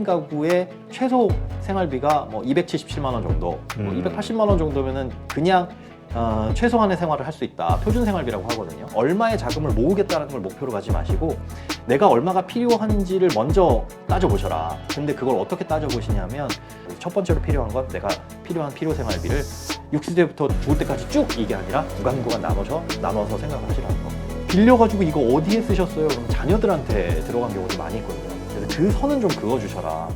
가구의 최소 생활비가 뭐 277만 원 정도, 뭐 280만 원 정도면은 그냥 최소한의 생활을 할 수 있다. 표준 생활비라고 하거든요. 얼마의 자금을 모으겠다는 걸 목표로 가지 마시고 내가 얼마가 필요한지를 먼저 따져보셔라. 근데 그걸 어떻게 따져보시냐면 첫 번째로 필요한 건 내가 필요한 필요 생활비를 60세부터 죽을 때까지 쭉 이게 아니라 구간 나눠서 생각을 하시라는 거. 빌려가지고 이거 어디에 쓰셨어요? 그럼 자녀들한테 들어간 경우도 많이 있거든요. 그래서 그 선은 좀 그어주셔라.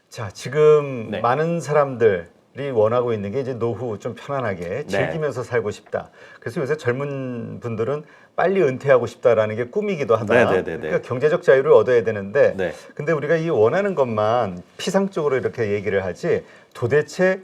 자, 지금 네. 많은 사람들이 원하고 있는 게 이제 노후 좀 편안하게 즐기면서 살고 싶다. 그래서 요새 젊은 분들은 빨리 은퇴하고 싶다라는 게 꿈이기도 하다. 네네네네. 그러니까 경제적 자유를 얻어야 되는데, 네. 근데 우리가 이 원하는 것만 피상적으로 이렇게 얘기를 하지 도대체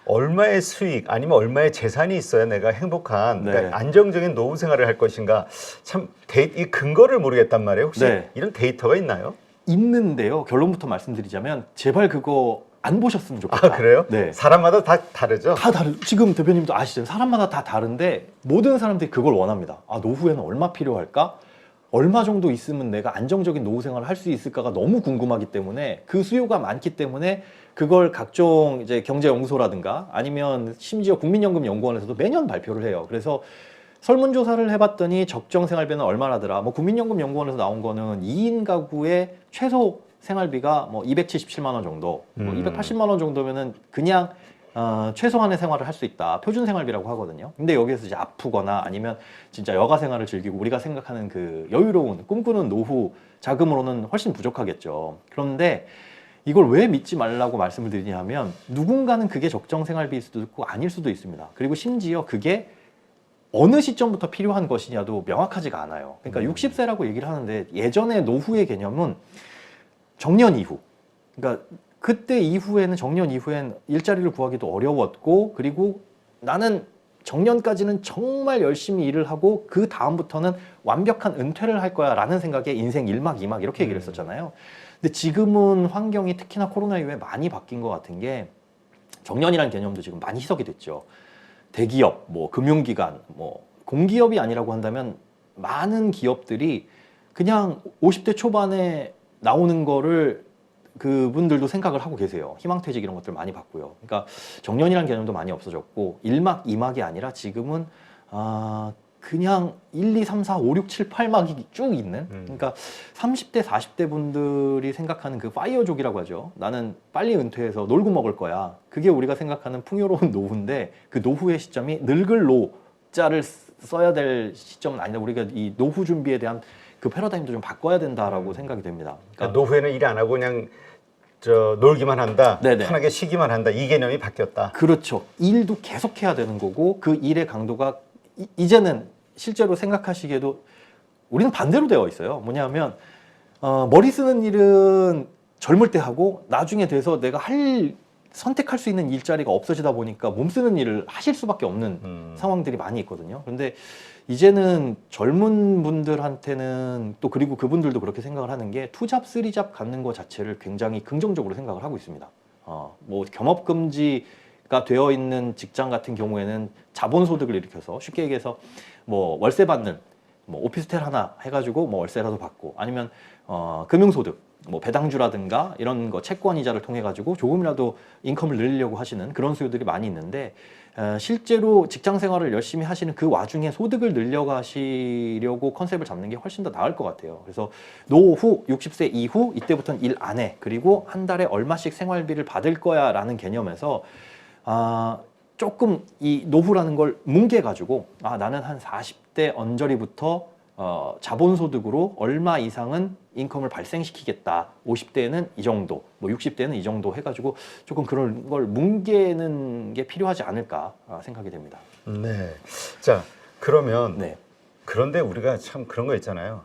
얼마의 수익 아니면 얼마의 재산이 있어야 내가 행복한 네. 그러니까 안정적인 노후 생활을 할 것인가 참 이 근거를 모르겠단 말이에요. 혹시 네. 이런 데이터가 있나요? 있는데요. 결론부터 말씀드리자면 제발 그거 안 보셨으면 좋겠다. 아, 그래요? 네. 사람마다 다 다르죠? 다 지금 대표님도 아시죠? 사람마다 다 다른데 모든 사람들이 그걸 원합니다. 아, 노후에는 얼마 필요할까? 얼마 정도 있으면 내가 안정적인 노후 생활을 할 수 있을까가 너무 궁금하기 때문에 그 수요가 많기 때문에 그걸 각종 이제 경제연구소라든가 아니면 심지어 국민연금연구원에서도 매년 발표를 해요. 그래서 설문조사를 해봤더니 적정 생활비는 얼마나더라. 뭐 국민연금연구원에서 나온 거는 2인 가구의 최소 생활비가 뭐 277만 원 정도, 뭐 280만 원 정도면은 그냥 최소한의 생활을 할 수 있다. 표준 생활비라고 하거든요. 근데 여기에서 이제 아프거나 아니면 진짜 여가 생활을 즐기고 우리가 생각하는 그 여유로운 꿈꾸는 노후 자금으로는 훨씬 부족하겠죠. 그런데 이걸 왜 믿지 말라고 말씀을 드리냐면 누군가는 그게 적정 생활비일 수도 있고 아닐 수도 있습니다. 그리고 심지어 그게 어느 시점부터 필요한 것이냐도 명확하지가 않아요. 그러니까 60세라고 얘기를 하는데 예전에 노후의 개념은 정년 이후. 그러니까 그때 이후에는 정년 이후엔 일자리를 구하기도 어려웠고 그리고 나는 정년까지는 정말 열심히 일을 하고 그 다음부터는 완벽한 은퇴를 할 거야 라는 생각에 인생 1막 2막 이렇게 얘기를 했었잖아요. 근데 지금은 환경이 특히나 코로나 이후에 많이 바뀐 것 같은 게 정년이라는 개념도 지금 많이 희석이 됐죠. 대기업, 뭐 금융기관, 뭐 공기업이 아니라고 한다면 많은 기업들이 그냥 50대 초반에 나오는 거를 그분들도 생각을 하고 계세요. 희망퇴직 이런 것들 많이 받고요. 그러니까 정년이라는 개념도 많이 없어졌고 1막, 2막이 아니라 지금은 그냥 1, 2, 3, 4, 5, 6, 7, 8막이 쭉 있는 그러니까 30대, 40대 분들이 생각하는 그 파이어족이라고 하죠. 나는 빨리 은퇴해서 놀고 먹을 거야. 그게 우리가 생각하는 풍요로운 노후인데 그 노후의 시점이 늙을 노자를 써야 될 시점은 아니다. 우리가 이 노후 준비에 대한 그 패러다임도 좀 바꿔야 된다라고 생각이 됩니다. 그러니까 노후에는 일 안 하고 그냥 놀기만 한다, 네네. 편하게 쉬기만 한다 이 개념이 바뀌었다. 그렇죠. 일도 계속 해야 되는 거고 그 일의 강도가 이제는 실제로 생각하시기에도 우리는 반대로 되어 있어요. 뭐냐면 머리 쓰는 일은 젊을 때 하고 나중에 돼서 내가 선택할 수 있는 일자리가 없어지다 보니까 몸 쓰는 일을 하실 수밖에 없는 상황들이 많이 있거든요. 그런데 이제는 젊은 분들한테는 또 그리고 그분들도 그렇게 생각을 하는 게 투잡, 쓰리잡 갖는 것 자체를 굉장히 긍정적으로 생각을 하고 있습니다. 뭐 겸업금지가 되어 있는 직장 같은 경우에는 자본소득을 일으켜서 쉽게 얘기해서 뭐 월세 받는 뭐 오피스텔 하나 해가지고 뭐 월세라도 받고 아니면 금융소득 뭐 배당주라든가 이런 거 채권 이자를 통해 가지고 조금이라도 인컴을 늘리려고 하시는 그런 수요들이 많이 있는데 실제로 직장 생활을 열심히 하시는 그 와중에 소득을 늘려가시려고 컨셉을 잡는 게 훨씬 더 나을 것 같아요. 그래서 노후 60세 이후 이때부터는 일 안 해. 그리고 한 달에 얼마씩 생활비를 받을 거야 라는 개념에서 조금 이 노후라는 걸 뭉개가지고 나는 한 40대 언저리부터 자본소득으로 얼마 이상은 인컴을 발생시키겠다. 50대에는 이 정도, 뭐 60대는 이 정도 해가지고 조금 그런 걸 뭉개는 게 필요하지 않을까 생각이 됩니다. 네. 자, 그러면 네. 그런데 우리가 참 그런 거 있잖아요.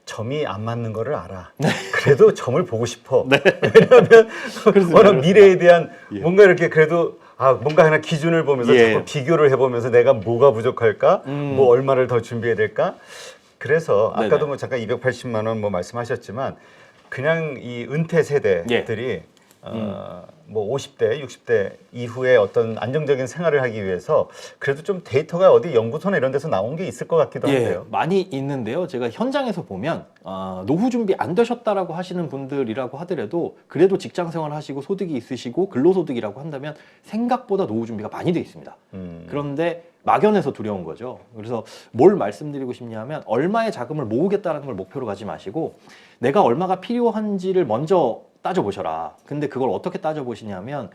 점이 안 맞는 거를 알아. 그래도 점을 보고 싶어. 왜냐하면 워낙 미래에 대한 뭔가 이렇게 그래도 뭔가 하나 기준을 보면서 자꾸 비교를 해보면서 내가 뭐가 부족할까? 뭐 얼마를 더 준비해야 될까? 그래서 아까도 뭐 잠깐 280만 원 뭐 말씀하셨지만 그냥 이 은퇴 세대들이 뭐 50대, 60대 이후에 어떤 안정적인 생활을 하기 위해서 그래도 좀 데이터가 어디 연구소나 이런 데서 나온 게 있을 것 같기도 한데요. 많이 있는데요. 제가 현장에서 보면 노후 준비 안 되셨다라고 하시는 분들이라고 하더라도 그래도 직장 생활 하시고 소득이 있으시고 근로소득이라고 한다면 생각보다 노후 준비가 많이 돼 있습니다. 그런데 막연해서 두려운 거죠. 그래서 뭘 말씀드리고 싶냐면 얼마의 자금을 모으겠다는 걸 목표로 가지 마시고 내가 얼마가 필요한지를 먼저 따져보셔라. 근데 그걸 어떻게 따져보시냐면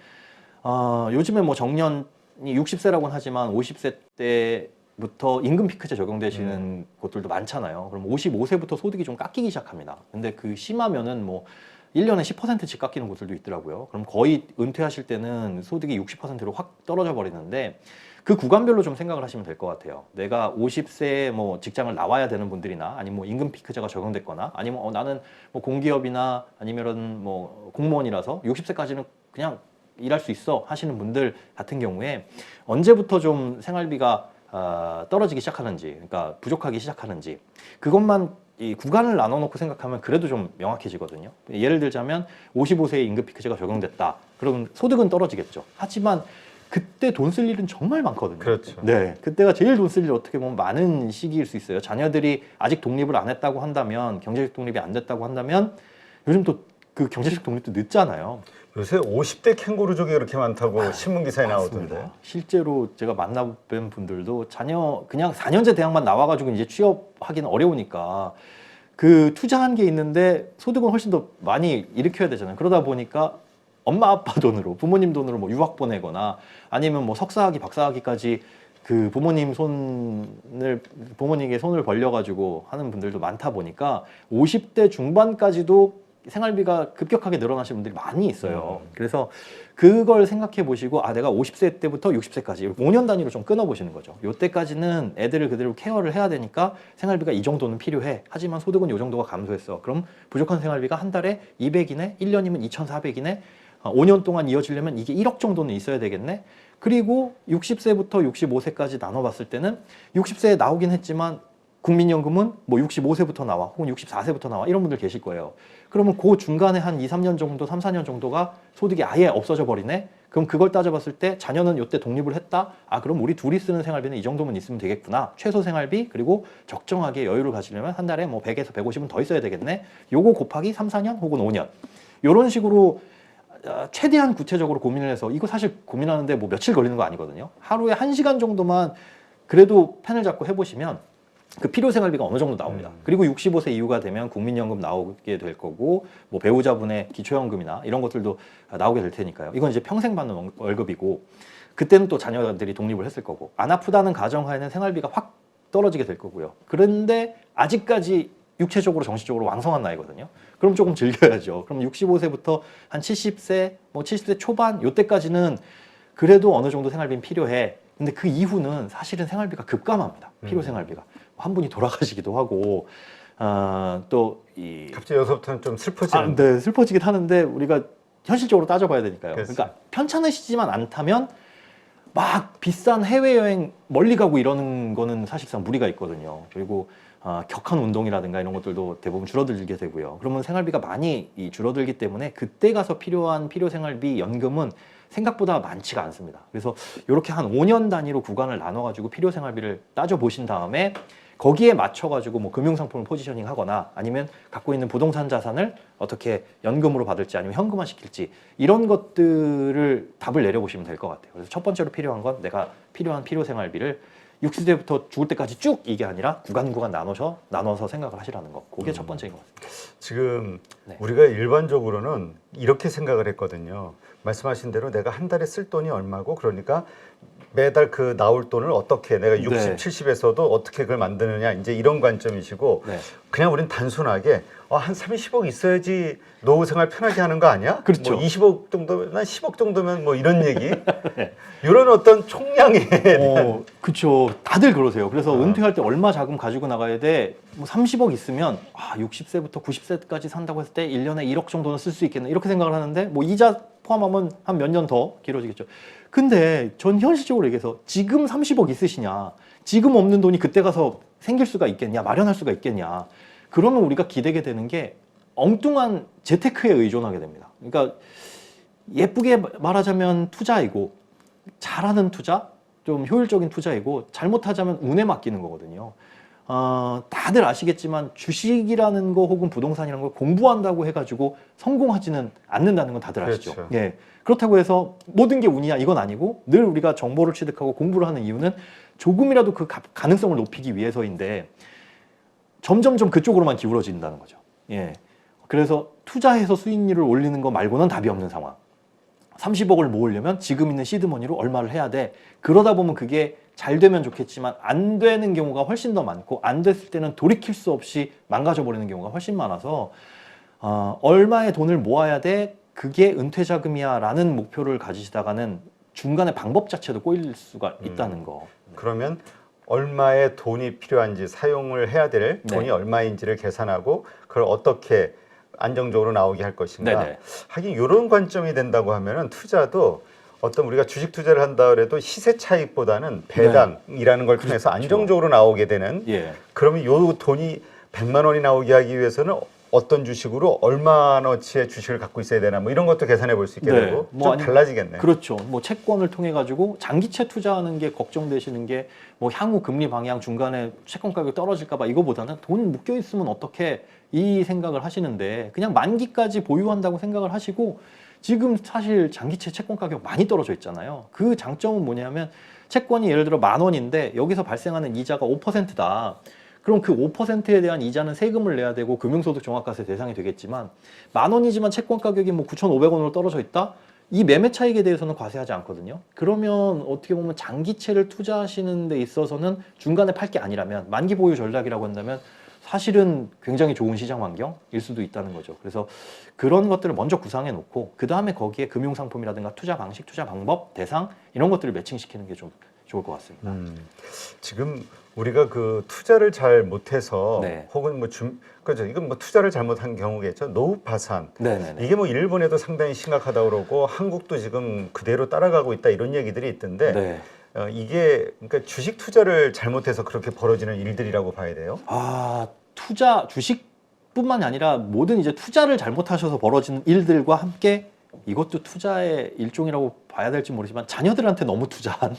요즘에 뭐 정년이 60세라고는 하지만 50세 때부터 임금 피크제 적용되시는 곳들도 많잖아요. 그럼 55세부터 소득이 좀 깎이기 시작합니다. 근데 그 심하면은 뭐 1년에 10%씩 깎이는 곳들도 있더라고요. 그럼 거의 은퇴하실 때는 소득이 60%로 확 떨어져 버리는데 그 구간별로 좀 생각을 하시면 될 것 같아요. 내가 50세에 뭐 직장을 나와야 되는 분들이나 아니면 뭐 임금 피크제가 적용됐거나 아니면 나는 뭐 공기업이나 아니면 뭐 공무원이라서 60세까지는 그냥 일할 수 있어 하시는 분들 같은 경우에 언제부터 좀 생활비가 떨어지기 시작하는지, 그러니까 부족하기 시작하는지 그것만 이 구간을 나눠놓고 생각하면 그래도 좀 명확해지거든요. 예를 들자면 55세에 임금 피크제가 적용됐다. 그러면 소득은 떨어지겠죠. 하지만 그때 돈 쓸 일은 정말 많거든요. 그렇죠. 네, 그때가 제일 돈 쓸 일 어떻게 보면 많은 시기일 수 있어요. 자녀들이 아직 독립을 안 했다고 한다면, 경제적 독립이 안 됐다고 한다면 요즘 또 그 경제적 독립도 늦잖아요. 요새 50대 캥거루족이 그렇게 많다고 신문 기사에 맞습니다. 나오던데. 실제로 제가 만나뵌 분들도 자녀 그냥 4년제 대학만 나와가지고 이제 취업하기는 어려우니까 그 투자한 게 있는데 소득은 훨씬 더 많이 일으켜야 되잖아요. 그러다 보니까 엄마 아빠 돈으로 부모님 돈으로 뭐 유학 보내거나 아니면 뭐 석사학위 박사학위까지 그 부모님에게 손을 벌려가지고 하는 분들도 많다 보니까 50대 중반까지도 생활비가 급격하게 늘어나시는 분들이 많이 있어요. 그래서 그걸 생각해 보시고 내가 50세 때부터 60세까지 5년 단위로 좀 끊어 보시는 거죠. 요때까지는 애들을 그대로 케어를 해야 되니까 생활비가 이 정도는 필요해. 하지만 소득은 요 정도가 감소했어. 그럼 부족한 생활비가 한 달에 200이네, 1년이면 2,400이네. 5년 동안 이어지려면 이게 1억 정도는 있어야 되겠네. 그리고 60세부터 65세까지 나눠봤을 때는 60세에 나오긴 했지만 국민연금은 뭐 65세부터 나와 혹은 64세부터 나와 이런 분들 계실 거예요. 그러면 그 중간에 한 2, 3년 정도, 3, 4년 정도가 소득이 아예 없어져 버리네. 그럼 그걸 따져봤을 때 자녀는 이때 독립을 했다. 그럼 우리 둘이 쓰는 생활비는 이 정도면 있으면 되겠구나. 최소 생활비 그리고 적정하게 여유를 가지려면 한 달에 뭐 100에서 150은 더 있어야 되겠네. 요거 곱하기 3, 4년 혹은 5년. 이런 식으로 최대한 구체적으로 고민을 해서 이거 사실 고민하는데 뭐 며칠 걸리는 거 아니거든요. 하루에 1시간 정도만 그래도 펜을 잡고 해보시면 그 필요 생활비가 어느 정도 나옵니다. 그리고 65세 이후가 되면 국민연금 나오게 될 거고 뭐 배우자분의 기초연금이나 이런 것들도 나오게 될 테니까요. 이건 이제 평생 받는 월급이고 그때는 또 자녀들이 독립을 했을 거고 안 아프다는 가정하에는 생활비가 확 떨어지게 될 거고요. 그런데 아직까지 육체적으로 정신적으로 왕성한 나이거든요. 그럼 조금 즐겨야죠. 그럼 65세부터 한 70세, 뭐 70세 초반 요때까지는 그래도 어느 정도 생활비는 필요해. 근데 그 이후는 사실은 생활비가 급감합니다. 필요 생활비가. 한 분이 돌아가시기도 하고 갑자기 여기서부터는 좀 슬퍼지는. 네, 슬퍼지긴 하는데 우리가 현실적으로 따져봐야 되니까요. 그렇지. 그러니까 편찮으시지만 않다면 막 비싼 해외여행 멀리 가고 이러는 거는 사실상 무리가 있거든요. 그리고 격한 운동이라든가 이런 것들도 대부분 줄어들게 되고요. 그러면 생활비가 많이 줄어들기 때문에 그때 가서 필요한 필요 생활비 연금은 생각보다 많지가 않습니다. 그래서 이렇게 한 5년 단위로 구간을 나눠가지고 필요 생활비를 따져보신 다음에 거기에 맞춰가지고 뭐 금융상품을 포지셔닝 하거나 아니면 갖고 있는 부동산 자산을 어떻게 연금으로 받을지 아니면 현금화 시킬지 이런 것들을 답을 내려보시면 될 것 같아요. 그래서 첫 번째로 필요한 건 내가 필요한 필요 생활비를 60세부터 죽을 때까지 쭉 이게 아니라 구간 나눠서 생각을 하시라는 거. 그게 첫 번째인 것 같습니다. 지금 네. 우리가 일반적으로는 이렇게 생각을 했거든요. 말씀하신 대로 내가 한 달에 쓸 돈이 얼마고 그러니까 매달 그 나올 돈을 어떻게 내가 60, 네. 70에서도 어떻게 그걸 만드느냐 이제 이런 관점이시고 네. 그냥 우린 단순하게 한 30억 있어야지 노후 생활 편하게 하는 거 아니야? 그렇죠. 뭐 20억 정도면 난 10억 정도면 뭐 이런 얘기 이런 어떤 총량에 그렇죠. 다들 그러세요. 그래서 은퇴할 때 얼마 자금 가지고 나가야 돼? 뭐 30억 있으면 60세부터 90세까지 산다고 했을 때 1년에 1억 정도는 쓸 수 있겠네. 이렇게 생각을 하는데 뭐 이자 포함하면 한 몇 년 더 길어지겠죠. 근데 전 현실적으로 얘기해서 지금 30억 있으시냐? 지금 없는 돈이 그때 가서 생길 수가 있겠냐? 마련할 수가 있겠냐? 그러면 우리가 기대게 되는 게 엉뚱한 재테크에 의존하게 됩니다. 그러니까 예쁘게 말하자면 투자이고 잘하는 투자, 좀 효율적인 투자이고 잘못하자면 운에 맡기는 거거든요. 다들 아시겠지만 주식이라는 거 혹은 부동산이라는 걸 공부한다고 해가지고 성공하지는 않는다는 건 다들 아시죠. 그렇죠. 예. 그렇다고 해서 모든 게 운이야 이건 아니고 늘 우리가 정보를 취득하고 공부를 하는 이유는 조금이라도 그 가능성을 높이기 위해서인데 점점점 그쪽으로만 기울어진다는 거죠. 예. 그래서 투자해서 수익률을 올리는 거 말고는 답이 없는 상황. 30억을 모으려면 지금 있는 시드머니로 얼마를 해야 돼. 그러다 보면 그게 잘 되면 좋겠지만 안 되는 경우가 훨씬 더 많고 안 됐을 때는 돌이킬 수 없이 망가져버리는 경우가 훨씬 많아서 얼마의 돈을 모아야 돼? 그게 은퇴 자금이야 라는 목표를 가지시다가는 중간에 방법 자체도 꼬일 수가 있다는 거. 그러면 얼마의 돈이 필요한지 사용을 해야 될 네. 돈이 얼마인지를 계산하고 그걸 어떻게 안정적으로 나오게 할 것인가. 네네. 하긴 이런 관점이 된다고 하면은 투자도 어떤 우리가 주식 투자를 한다 그래도 시세 차익보다는 배당이라는 걸 통해서 그렇죠. 안정적으로 나오게 되는. 예. 그러면 요 돈이 100만 원이 나오게 하기 위해서는 어떤 주식으로 얼마너치의 주식을 갖고 있어야 되나 뭐 이런 것도 계산해 볼 수 있게 네. 되고 뭐 좀 달라지겠네. 그렇죠. 뭐 채권을 통해 가지고 장기채 투자하는 게 걱정되시는 게 뭐 향후 금리 방향 중간에 채권 가격이 떨어질까 봐 이거보다는 돈 묶여 있으면 어떻게 이 생각을 하시는데 그냥 만기까지 보유한다고 생각을 하시고 지금 사실 장기채 채권 가격 많이 떨어져 있잖아요. 그 장점은 뭐냐면 채권이 예를 들어 10,000원인데 여기서 발생하는 이자가 5%다. 그럼 그 5%에 대한 이자는 세금을 내야 되고 금융소득 종합과세 대상이 되겠지만 10,000원이지만 채권 가격이 뭐 9,500원으로 떨어져 있다? 이 매매 차익에 대해서는 과세하지 않거든요. 그러면 어떻게 보면 장기채를 투자하시는 데 있어서는 중간에 팔 게 아니라면 만기 보유 전략이라고 한다면 사실은 굉장히 좋은 시장 환경일 수도 있다는 거죠. 그래서 그런 것들을 먼저 구상해 놓고 그 다음에 거기에 금융상품이라든가 투자 방식, 투자 방법, 대상 이런 것들을 매칭시키는 게 좀 좋을 것 같습니다. 지금 우리가 그 투자를 잘 못해서 네. 혹은 뭐 그죠 이건 뭐 투자를 잘못한 경우겠죠. 노후 파산. 네네네. 이게 뭐 일본에도 상당히 심각하다고 그러고 한국도 지금 그대로 따라가고 있다 이런 얘기들이 있던데 네. 이게 그러니까 주식 투자를 잘못해서 그렇게 벌어지는 일들이라고 봐야 돼요. 투자, 주식뿐만이 아니라 모든 이제 투자를 잘못하셔서 벌어지는 일들과 함께 이것도 투자의 일종이라고 봐야 될지 모르지만 자녀들한테 너무 투자한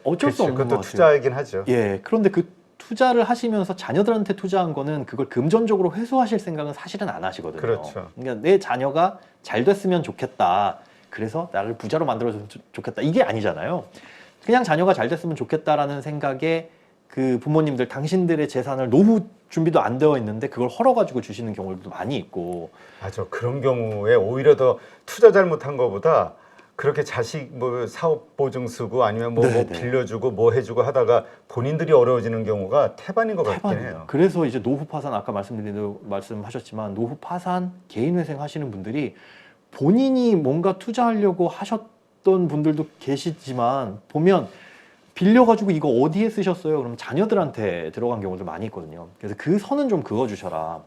어쩔 수 없는 것 그것도 같아요. 투자이긴 하죠. 예, 그런데 그 투자를 하시면서 자녀들한테 투자한 거는 그걸 금전적으로 회수하실 생각은 사실은 안 하시거든요. 그렇죠. 그러니까 내 자녀가 잘 됐으면 좋겠다. 그래서 나를 부자로 만들어줬으면 좋겠다. 이게 아니잖아요. 그냥 자녀가 잘 됐으면 좋겠다라는 생각에 그 부모님들 당신들의 재산을 노후 준비도 안 되어 있는데 그걸 헐어가지고 주시는 경우도 많이 있고. 맞아. 그런 경우에 오히려 더 투자 잘못한 거보다 그렇게 자식 뭐 사업 보증 쓰고 아니면 뭐 빌려주고 뭐 해주고 하다가 본인들이 어려워지는 경우가 태반인 것 같긴 해요. 그래서 이제 노후 파산 아까 말씀하셨지만 노후 파산 개인회생 하시는 분들이 본인이 뭔가 투자하려고 하셨던 분들도 계시지만 보면 빌려가지고 이거 어디에 쓰셨어요? 그럼 자녀들한테 들어간 경우도 많이 있거든요. 그래서 그 선은 좀 그어주셔라.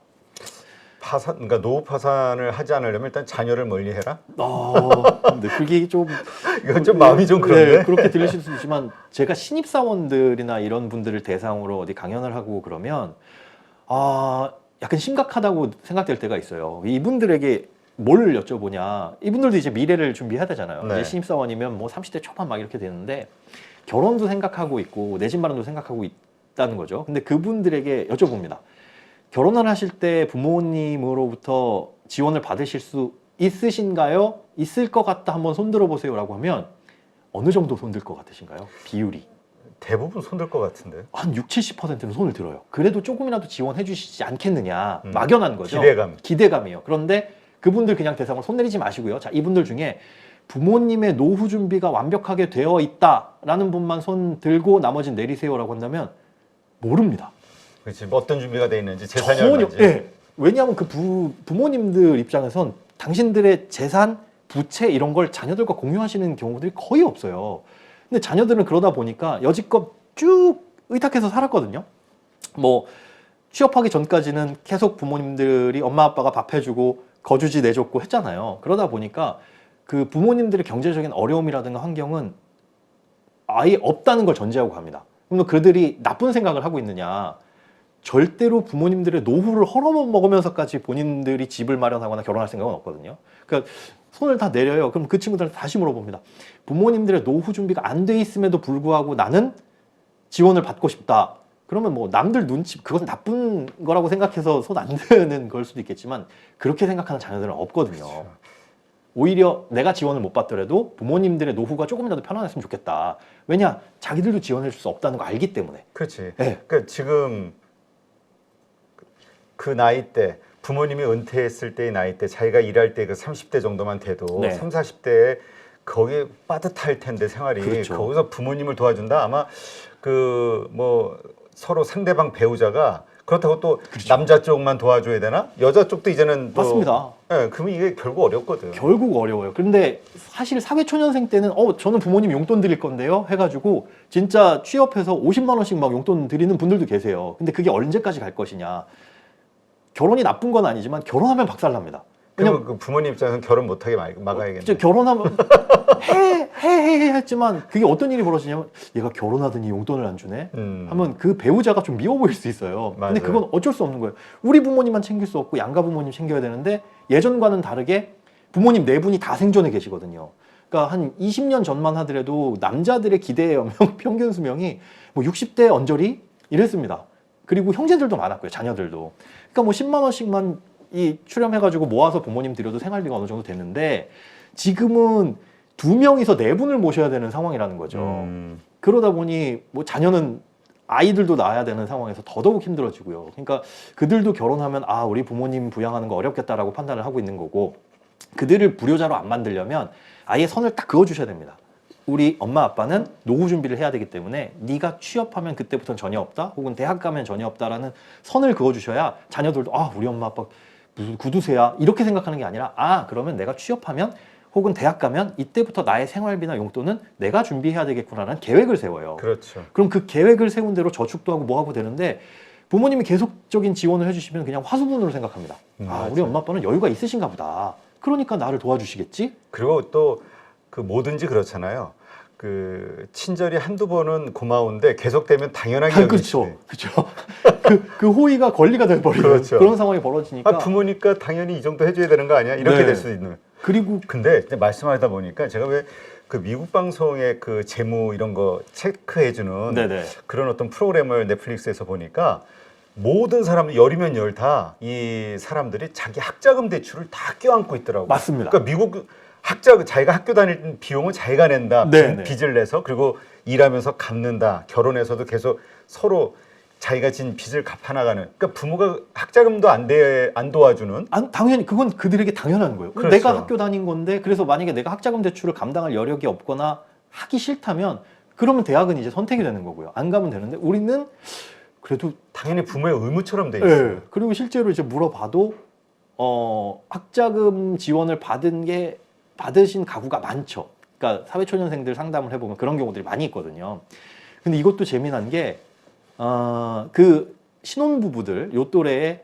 그러니까 노후 파산을 하지 않으려면 일단 자녀를 멀리해라. 근데 그게 좀 이건 좀 마음이 좀 그런데. 네, 그렇게 들리실 수 있지만 제가 신입 사원들이나 이런 분들을 대상으로 어디 강연을 하고 그러면 약간 심각하다고 생각될 때가 있어요. 이분들에게 뭘 여쭤보냐? 이분들도 이제 미래를 준비해야 되잖아요. 네. 이제 신입 사원이면 뭐 30대 초반 막 이렇게 되는데 결혼도 생각하고 있고 내 집 마련도 생각하고 있다는 거죠. 근데 그분들에게 여쭤봅니다. 결혼을 하실 때 부모님으로부터 지원을 받으실 수 있으신가요? 있을 것 같다 한번 손들어 보세요 라고 하면 어느 정도 손들 것 같으신가요? 비율이 대부분 손들 것 같은데. 한 60-70%는 손을 들어요. 그래도 조금이라도 지원해 주시지 않겠느냐. 막연한 거죠. 기대감이에요. 그런데 그분들 그냥 대상으로 손 내리지 마시고요. 자, 이분들 중에 부모님의 노후 준비가 완벽하게 되어 있다라는 분만 손 들고 나머지는 내리세요라고 한다면 모릅니다. 그렇지. 어떤 준비가 돼 있는지 재산이 전혀, 얼마인지. 예. 왜냐하면 그 부모님들 입장에선 당신들의 재산, 부채 이런 걸 자녀들과 공유하시는 경우들이 거의 없어요. 근데 자녀들은 그러다 보니까 여지껏 쭉 의탁해서 살았거든요. 뭐 취업하기 전까지는 계속 부모님들이 엄마 아빠가 밥 해주고 거주지 내줬고 했잖아요. 그러다 보니까 그 부모님들의 경제적인 어려움이라든가 환경은 아예 없다는 걸 전제하고 갑니다. 그럼 그들이 나쁜 생각을 하고 있느냐? 절대로 부모님들의 노후를 헐어먹으면서까지 본인들이 집을 마련하거나 결혼할 생각은 없거든요. 그러니까 손을 다 내려요. 그럼 그 친구들한테 다시 물어봅니다. 부모님들의 노후 준비가 안 돼 있음에도 불구하고 나는 지원을 받고 싶다. 그러면 뭐 남들 눈치, 그것은 나쁜 거라고 생각해서 손 안 드는 걸 수도 있겠지만 그렇게 생각하는 자녀들은 없거든요. 그렇죠. 오히려 내가 지원을 못 받더라도 부모님들의 노후가 조금이라도 편안했으면 좋겠다. 왜냐? 자기들도 지원해 줄 수 없다는 거 알기 때문에. 그렇지. 네. 그러니까 지금 그 나이 때 부모님이 은퇴했을 때의 나이 때 자기가 일할 때 그 30대 정도만 돼도 네. 3, 40대에 거기에 빠듯할 텐데 생활이 그렇죠. 거기서 부모님을 도와준다. 아마 그 뭐 서로 상대방 배우자가 그렇다고 또 남자 쪽만 도와줘야 되나? 여자 쪽도 이제는 또 맞습니다. 예, 그러면 이게 결국 어렵거든. 결국 어려워요. 그런데 사실 사회초년생 때는 저는 부모님 용돈 드릴 건데요 해가지고 진짜 취업해서 50만 원씩 막 용돈 드리는 분들도 계세요. 근데 그게 언제까지 갈 것이냐. 결혼이 나쁜 건 아니지만 결혼하면 박살납니다. 그러면 그 부모님 입장에서는 결혼 못하게 막아야겠네. 진짜 결혼하면 해 했지만 그게 어떤 일이 벌어지냐면 얘가 결혼하더니 용돈을 안 주네 하면 그 배우자가 좀 미워 보일 수 있어요. 맞아요. 근데 그건 어쩔 수 없는 거예요. 우리 부모님만 챙길 수 없고 양가 부모님 챙겨야 되는데 예전과는 다르게 부모님 네 분이 다 생존해 계시거든요. 그러니까 한 20년 전만 하더라도 남자들의 기대 평균 수명이 뭐 60대 언저리 이랬습니다. 그리고 형제들도 많았고요. 자녀들도. 그러니까 뭐 10만 원씩만 출연해가지고 모아서 부모님 드려도 생활비가 어느 정도 됐는데 지금은 2명이서 4분을 모셔야 되는 상황이라는 거죠. 그러다 보니 뭐 자녀는 아이들도 낳아야 되는 상황에서 더더욱 힘들어지고요. 그러니까 그들도 결혼하면 우리 부모님 부양하는 거 어렵겠다라고 판단을 하고 있는 거고 그들을 불효자로 안 만들려면 아예 선을 딱 그어주셔야 됩니다. 우리 엄마 아빠는 노후 준비를 해야 되기 때문에 네가 취업하면 그때부터는 전혀 없다 혹은 대학 가면 전혀 없다라는 선을 그어주셔야 자녀들도 우리 엄마 아빠 무슨 구두쇠야 이렇게 생각하는 게 아니라 그러면 내가 취업하면 혹은 대학 가면 이때부터 나의 생활비나 용돈은 내가 준비해야 되겠구나라는 계획을 세워요. 그렇죠. 그럼 그 계획을 세운 대로 저축도 하고 뭐 하고 되는데 부모님이 계속적인 지원을 해주시면 그냥 화수분으로 생각합니다. 우리 엄마 아빠는 여유가 있으신가 보다. 그러니까 나를 도와주시겠지? 그리고 또 그 뭐든지 그렇잖아요. 그 친절이 한두 번은 고마운데 계속되면 당연하게 여기지. 그렇죠. 그 호의가 권리가 돼버리는 그렇죠. 그런 상황이 벌어지니까. 부모니까 당연히 이 정도 해줘야 되는 거 아니야? 이렇게 네. 될 수도 있는. 그리고 근데 말씀하다 보니까 제가 왜 그 미국 방송의 그 재무 이런 거 체크해주는 네네. 그런 어떤 프로그램을 넷플릭스에서 보니까 모든 사람들 열이면 열 다 이 사람들이 자기 학자금 대출을 다 껴안고 있더라고요. 맞습니다. 그러니까 미국 자기가 학교 다닐 비용은 자기가 낸다. 네네. 빚을 내서 그리고 일하면서 갚는다. 결혼해서도 계속 서로 자기가 진 빚을 갚아나가는. 그러니까 부모가 학자금도 안 도와주는. 당연히 그건 그들에게 당연한 거예요. 그렇죠. 내가 학교 다닌 건데 그래서 만약에 내가 학자금 대출을 감당할 여력이 없거나 하기 싫다면 그러면 대학은 이제 선택이 되는 거고요. 안 가면 되는데 우리는 그래도 당연히 부모의 의무처럼 돼 있어요. 네. 그리고 실제로 이제 물어봐도 학자금 지원을 받으신 가구가 많죠. 그러니까 사회초년생들 상담을 해보면 그런 경우들이 많이 있거든요. 근데 이것도 재미난 게 그 신혼부부들 요 또래에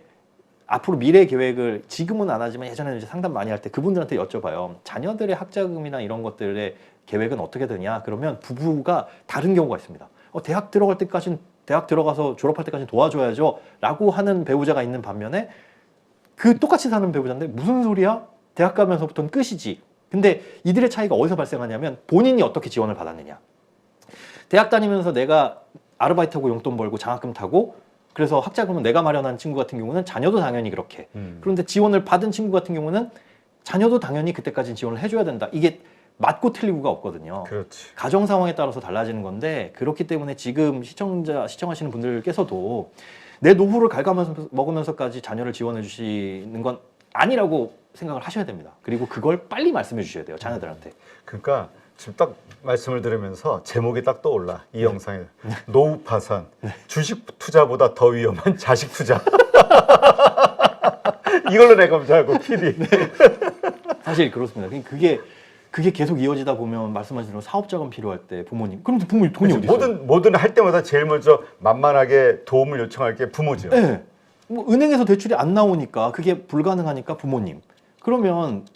앞으로 미래 계획을 지금은 안 하지만 예전에는 이제 상담 많이 할 때 그분들한테 여쭤봐요. 자녀들의 학자금이나 이런 것들의 계획은 어떻게 되냐? 그러면 부부가 다른 경우가 있습니다. 대학 들어갈 때까지는 대학 들어가서 졸업할 때까지 도와줘야죠 라고 하는 배우자가 있는 반면에 그 똑같이 사는 배우자인데 무슨 소리야? 대학 가면서부터는 끝이지. 근데 이들의 차이가 어디서 발생하냐면 본인이 어떻게 지원을 받았느냐. 대학 다니면서 내가 아르바이트하고 용돈 벌고 장학금 타고 그래서 학자금은 내가 마련한 친구 같은 경우는 자녀도 당연히 그렇게. 그런데 지원을 받은 친구 같은 경우는 자녀도 당연히 그때까지는 지원을 해줘야 된다. 이게 맞고 틀리고가 없거든요. 그렇지. 가정 상황에 따라서 달라지는 건데 그렇기 때문에 지금 시청하시는 분들께서도 내 노후를 갉아먹으면서 먹으면서까지 자녀를 지원해 주시는 건 아니라고 생각을 하셔야 됩니다. 그리고 그걸 빨리 말씀해 주셔야 돼요. 자녀들한테. 그러니까 지금 딱 말씀을 들으면서 제목이 딱 떠올라. 이 영상에. 노후 파산. 주식 투자보다 더 위험한 자식 투자. 이걸로 내가 먼저 하고 PD. 사실 그렇습니다. 그게 계속 이어지다 보면 말씀하신 대로 사업자금 필요할 때 부모님. 그럼 부모님 돈이 어디 있어요? 뭐든 할 때마다 제일 먼저 만만하게 도움을 요청할 게 부모죠. 네. 뭐 은행에서 대출이 안 나오니까 그게 불가능하니까 부모님. 그러면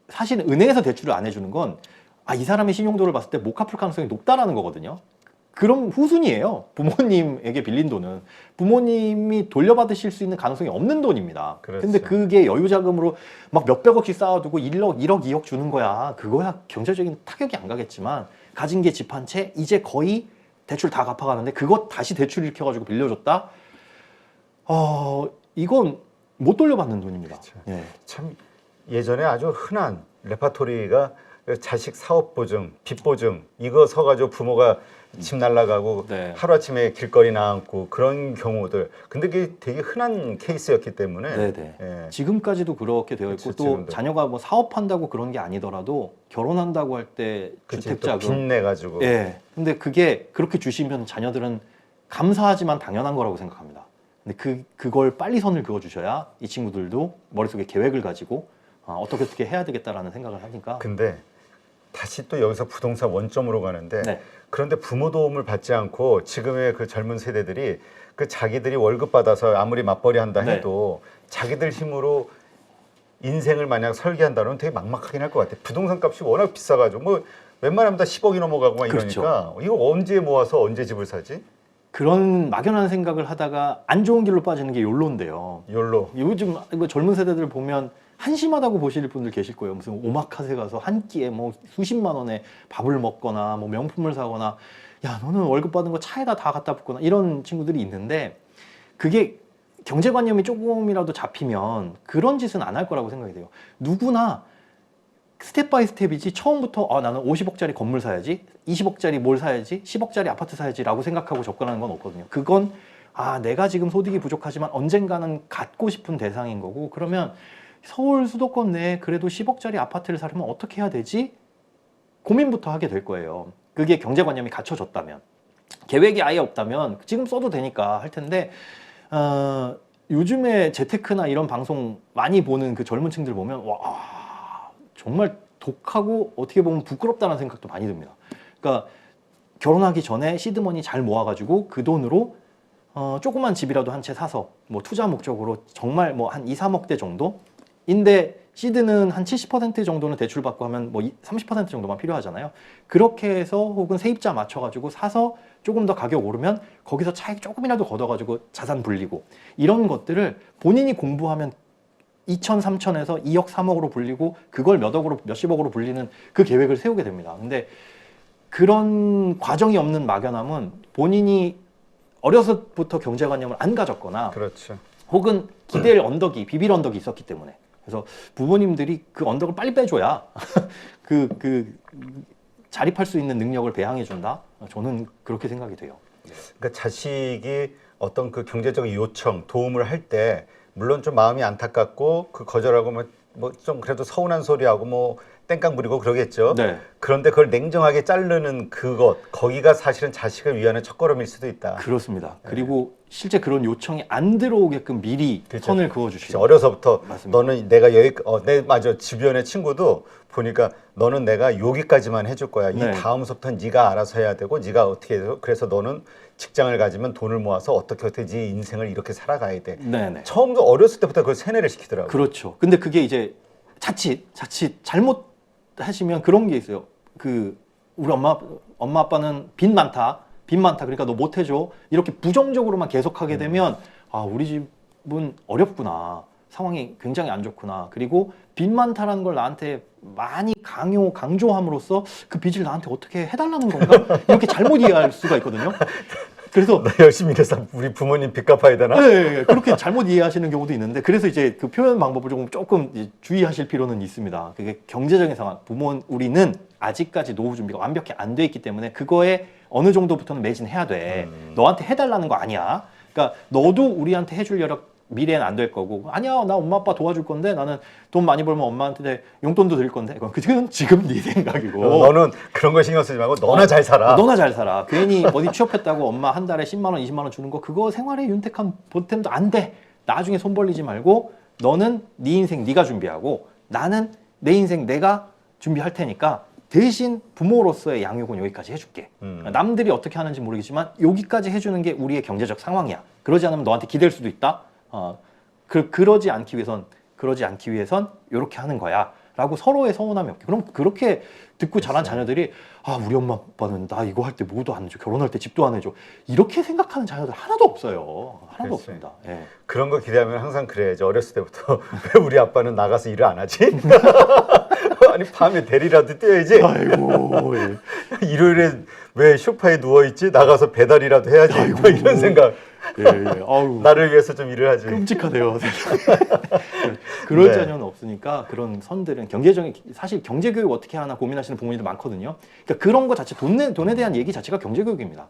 사실 은행에서 대출을 안 해주는 건 이 사람의 신용도를 봤을 때 못 갚을 가능성이 높다라는 거거든요. 그럼 후순이에요. 부모님에게 빌린 돈은 부모님이 돌려받으실 수 있는 가능성이 없는 돈입니다. 그렇죠. 근데 그게 여유자금으로 막 몇백억씩 쌓아두고 1억, 1억, 2억 주는 거야. 그거야 경제적인 타격이 안 가겠지만 가진 게 집 한 채 이제 거의 대출 다 갚아가는데 그것 다시 대출 일으켜가지고 빌려줬다? 이건 못 돌려받는 돈입니다. 그렇죠. 예. 참 예전에 아주 흔한 레파토리가 자식 사업 보증, 빚 보증 이거 서가지고 부모가 집 날라가고 네. 하루아침에 길거리 나앉고 그런 경우들. 근데 그게 되게 흔한 케이스였기 때문에 네네. 예. 지금까지도 그렇게 되어 있고 그치, 또 지금도. 자녀가 뭐 사업한다고 그런 게 아니더라도 결혼한다고 할 때 그치, 주택자금 또 빚내가지고 예. 근데 그게 그렇게 주시면 자녀들은 감사하지만 당연한 거라고 생각합니다. 근데 그걸 빨리 선을 그어 주셔야 이 친구들도 머릿속에 계획을 가지고 어떻게 해야 되겠다라는 생각을 하니까. 근데 다시 또 여기서 부동산 원점으로 가는데 네. 그런데 부모 도움을 받지 않고 지금의 그 젊은 세대들이 그 자기들이 월급 받아서 아무리 맞벌이 한다 네. 해도 자기들 힘으로 인생을 만약 설계한다면 되게 막막하긴 할 것 같아. 부동산 값이 워낙 비싸가지고 뭐 웬만하면 다 10억이 넘어가고 막 그렇죠. 이러니까 이거 언제 모아서 언제 집을 사지? 그런 막연한 생각을 하다가 안 좋은 길로 빠지는 게 욜로인데요. 욜로. 요즘 이거 젊은 세대들 보면 한심하다고 보실 분들 계실 거예요. 무슨 오마카세 가서 한 끼에 뭐 수십만 원에 밥을 먹거나 뭐 명품을 사거나, 야 너는 월급 받은 거 차에다 다 갖다 붓거나 이런 친구들이 있는데, 그게 경제관념이 조금이라도 잡히면 그런 짓은 안 할 거라고 생각이 돼요. 누구나 스텝 바이 스텝이지 처음부터 나는 50억짜리 건물 사야지, 20억짜리 뭘 사야지, 10억짜리 아파트 사야지 라고 생각하고 접근하는 건 없거든요. 그건 내가 지금 소득이 부족하지만 언젠가는 갖고 싶은 대상인 거고, 그러면 서울 수도권 내에 그래도 10억짜리 아파트를 사려면 어떻게 해야 되지? 고민부터 하게 될 거예요. 그게 경제관념이 갖춰졌다면. 계획이 아예 없다면 지금 써도 되니까 할 텐데, 요즘에 재테크나 이런 방송 많이 보는 그 젊은 층들 보면 와 정말 독하고 어떻게 보면 부끄럽다는 생각도 많이 듭니다. 그러니까 결혼하기 전에 시드머니 잘 모아가지고 그 돈으로 조그만 집이라도 한 채 사서 뭐 투자 목적으로 정말 뭐 한 2, 3억대 정도인데, 시드는 한 70% 정도는 대출받고 하면 뭐 30% 정도만 필요하잖아요. 그렇게 해서 혹은 세입자 맞춰가지고 사서 조금 더 가격 오르면 거기서 차익 조금이라도 걷어가지고 자산 불리고, 이런 것들을 본인이 공부하면 2천, 3천에서 2억, 3억으로 불리고 그걸 몇 억으로, 몇십억으로 불리는 그 계획을 세우게 됩니다. 근데 그런 과정이 없는 막연함은 본인이 어려서부터 경제관념을 안 가졌거나, 그렇죠. 혹은 기댈 언덕이, 비빌 언덕이 있었기 때문에. 그래서 부모님들이 그 언덕을 빨리 빼줘야 자립할 수 있는 능력을 배양해준다. 저는 그렇게 생각이 돼요. 그러니까 자식이 어떤 그 경제적인 요청, 도움을 할 때 물론 좀 마음이 안타깝고 그 거절하고 뭐 좀 그래도 서운한 소리하고 뭐 땡깡 부리고 그러겠죠. 네. 그런데 그걸 냉정하게 자르는 거기가 사실은 자식을 위하는 첫걸음일 수도 있다. 그렇습니다. 그리고 실제 그런 요청이 안 들어오게끔 미리 그렇죠. 선을 그어주시죠. 어려서부터 맞습니다. 너는 내가 맞아. 주변의 친구도 보니까 너는 내가 여기까지만 해줄 거야. 이 네. 다음부터는 네가 알아서 해야 되고 네가 어떻게 해서, 그래서 너는 직장을 가지면 돈을 모아서 어떻게 네 인생을 이렇게 살아가야 돼. 네네. 처음부터 어렸을 때부터 그걸 세뇌를 시키더라고요. 그렇죠. 근데 그게 이제 자칫 잘못 하시면 그런 게 있어요. 우리 엄마 아빠는 빚 많다. 그러니까 너 못 해줘. 이렇게 부정적으로만 계속하게 되면 우리 집은 어렵구나. 상황이 굉장히 안 좋구나. 그리고 빚 많다라는 걸 나한테 많이 강조함으로써 그 빚을 나한테 어떻게 해달라는 건가? 이렇게 잘못 이해할 수가 있거든요. 그래서 나 열심히 일해서 우리 부모님 빚 갚아야 되나? 네, 그렇게 잘못 이해하시는 경우도 있는데, 그래서 이제 그 표현 방법을 조금 이제 주의하실 필요는 있습니다. 그게 경제적인 상황, 우리는 아직까지 노후 준비가 완벽히 안 돼 있기 때문에 그거에 어느 정도부터는 매진해야 돼. 너한테 해달라는 거 아니야. 그러니까 너도 우리한테 해줄 여력 미래는 안 될 거고, 아니야 나 엄마 아빠 도와줄 건데, 나는 돈 많이 벌면 엄마한테 용돈도 드릴 건데, 그건 지금 네 생각이고, 너는 그런 거 신경 쓰지 말고 너나 잘 살아. 너나 잘 살아. 괜히 어디 취업했다고 엄마 한 달에 10만 원 20만 원 주는 거, 그거 생활에 윤택한 보탬도 안 돼. 나중에 손 벌리지 말고 너는 네 인생 네가 준비하고 나는 내 인생 내가 준비할 테니까 대신 부모로서의 양육은 여기까지 해줄게. 남들이 어떻게 하는지 모르겠지만 여기까지 해주는 게 우리의 경제적 상황이야. 그러지 않으면 너한테 기댈 수도 있다. 그러지 않기 위해선 이렇게 하는 거야. 라고 서로의 서운함이 없게. 그럼 그렇게 듣고 자란 그렇죠. 자녀들이 아 우리 엄마 아빠는 나 이거 할 때 뭐도 안 해줘, 결혼할 때 집도 안 해줘, 이렇게 생각하는 자녀들 하나도 없어요. 하나도 그렇지. 없습니다. 예. 그런 거 기대하면 항상 그래야지. 어렸을 때부터 왜 우리 아빠는 나가서 일을 안 하지? 아니 밤에 대리라도 뛰어야지. 아이고 예. 일요일에 왜 소파에 누워 있지? 나가서 배달이라도 해야지. 뭐 이런 생각. 예, 예. 아우 나를 위해서 좀 일을 하지. 끔찍하네요. 그럴 네. 자녀는 없으니까 그런 선들은 경제적인, 사실 경제교육 어떻게 하나 고민하시는 부모님들 많거든요. 그러니까 그런 거 자체, 돈에 대한 얘기 자체가 경제교육입니다.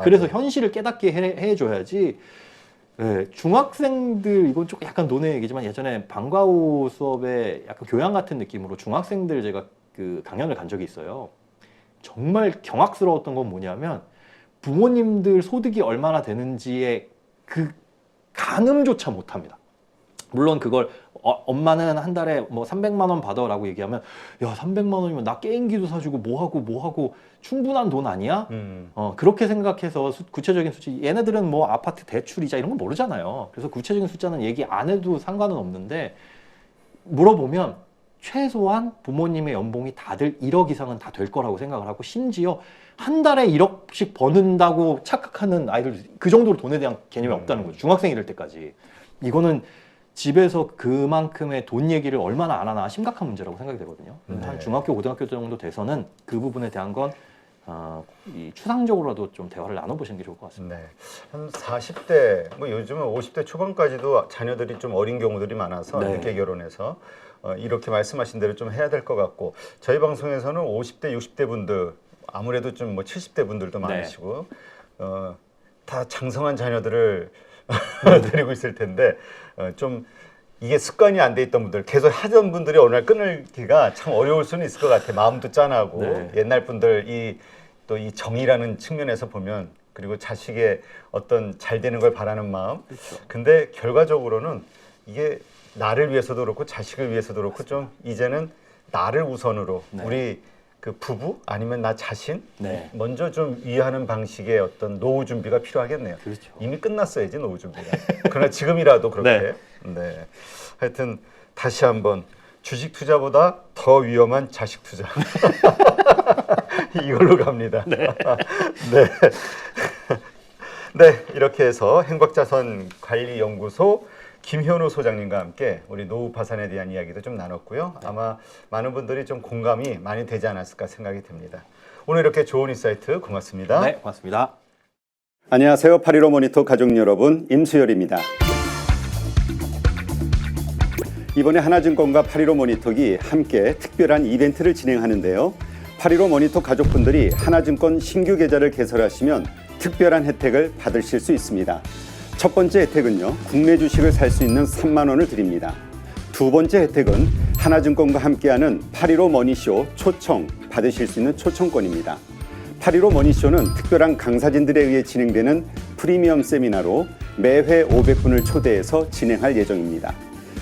그래서 맞아요. 현실을 깨닫게 해줘야지. 네, 중학생들, 이건 조금 약간 논의 얘기지만 예전에 방과후 수업에 약간 교양 같은 느낌으로 중학생들 제가 그 강연을 간 적이 있어요. 정말 경악스러웠던 건 뭐냐면 부모님들 소득이 얼마나 되는지에 그 가늠조차 못합니다. 물론 그걸 엄마는 한 달에 뭐 300만 원 받아라고 얘기하면 야 300만 원이면 나 게임기도 사주고 뭐하고 충분한 돈 아니야? 그렇게 생각해서 구체적인 숫자, 얘네들은 뭐 아파트 대출이자 이런 거 모르잖아요. 그래서 구체적인 숫자는 얘기 안 해도 상관은 없는데 물어보면 최소한 부모님의 연봉이 다들 1억 이상은 다 될 거라고 생각을 하고, 심지어 한 달에 1억씩 버는다고 착각하는 아이들, 그 정도로 돈에 대한 개념이 없다는 거죠. 중학생 이럴 때까지. 이거는 집에서 그만큼의 돈 얘기를 얼마나 안 하나 심각한 문제라고 생각이 되거든요. 네. 한 중학교, 고등학교 정도 돼서는 그 부분에 대한 건 이 추상적으로라도 좀 대화를 나눠보시는 게 좋을 것 같습니다. 네. 한 40대, 뭐 요즘은 50대 초반까지도 자녀들이 좀 어린 경우들이 많아서 네. 늦게 결혼해서 이렇게 말씀하신 대로 좀 해야 될 것 같고, 저희 방송에서는 50대, 60대 분들, 아무래도 좀 뭐 70대 분들도 네. 많으시고 다 장성한 자녀들을 데리고 있을 텐데 좀 이게 습관이 안 돼 있던 분들, 계속 하던 분들이 어느 날 끊을기가 참 어려울 수는 있을 것 같아요. 마음도 짠하고. 네. 옛날 분들 또 이 정의라는 측면에서 보면, 그리고 자식의 어떤 잘 되는 걸 바라는 마음. 그렇죠. 근데 결과적으로는 이게 나를 위해서도 그렇고 자식을 위해서도 그렇고 좀 이제는 나를 우선으로 네. 우리 그 부부 아니면 나 자신 네. 먼저 좀 위하는 방식의 어떤 노후 준비가 필요하겠네요. 그렇죠. 이미 끝났어야지 노후 준비가. 그러나 지금이라도 그렇게. 네. 네. 하여튼 다시 한번 주식 투자보다 더 위험한 자식 투자. 이걸로 갑니다. 네. 네. 네, 이렇게 해서 행복자산관리연구소 김현우 소장님과 함께 우리 노후 파산에 대한 이야기도 좀 나눴고요. 아마 많은 분들이 좀 공감이 많이 되지 않았을까 생각이 듭니다. 오늘 이렇게 좋은 인사이트 고맙습니다. 네, 고맙습니다. 안녕하세요. 8.15 모니터 가족 여러분, 임수열입니다. 이번에 하나증권과 8.15 모니터기 함께 특별한 이벤트를 진행하는데요. 8.15 모니터 가족분들이 하나증권 신규 계좌를 개설하시면 특별한 혜택을 받으실 수 있습니다. 첫 번째 혜택은요, 국내 주식을 살 수 있는 3만 원을 드립니다. 두 번째 혜택은 하나증권과 함께하는 8.15 머니쇼 초청 받으실 수 있는 초청권입니다. 8.15 머니쇼는 특별한 강사진들에 의해 진행되는 프리미엄 세미나로 매회 500분을 초대해서 진행할 예정입니다.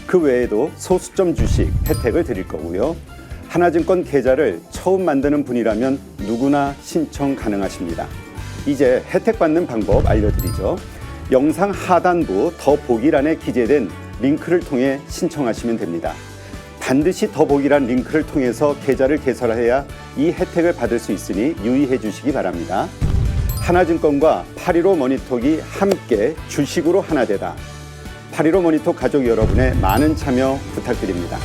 그 외에도 소수점 주식 혜택을 드릴 거고요. 하나증권 계좌를 처음 만드는 분이라면 누구나 신청 가능하십니다. 이제 혜택 받는 방법 알려드리죠. 영상 하단부 더보기란에 기재된 링크를 통해 신청하시면 됩니다. 반드시 더보기란 링크를 통해서 계좌를 개설해야 이 혜택을 받을 수 있으니 유의해 주시기 바랍니다. 하나증권과 8.15 모니터기 함께 주식으로 하나 되다. 8.15 모니터 가족 여러분의 많은 참여 부탁드립니다.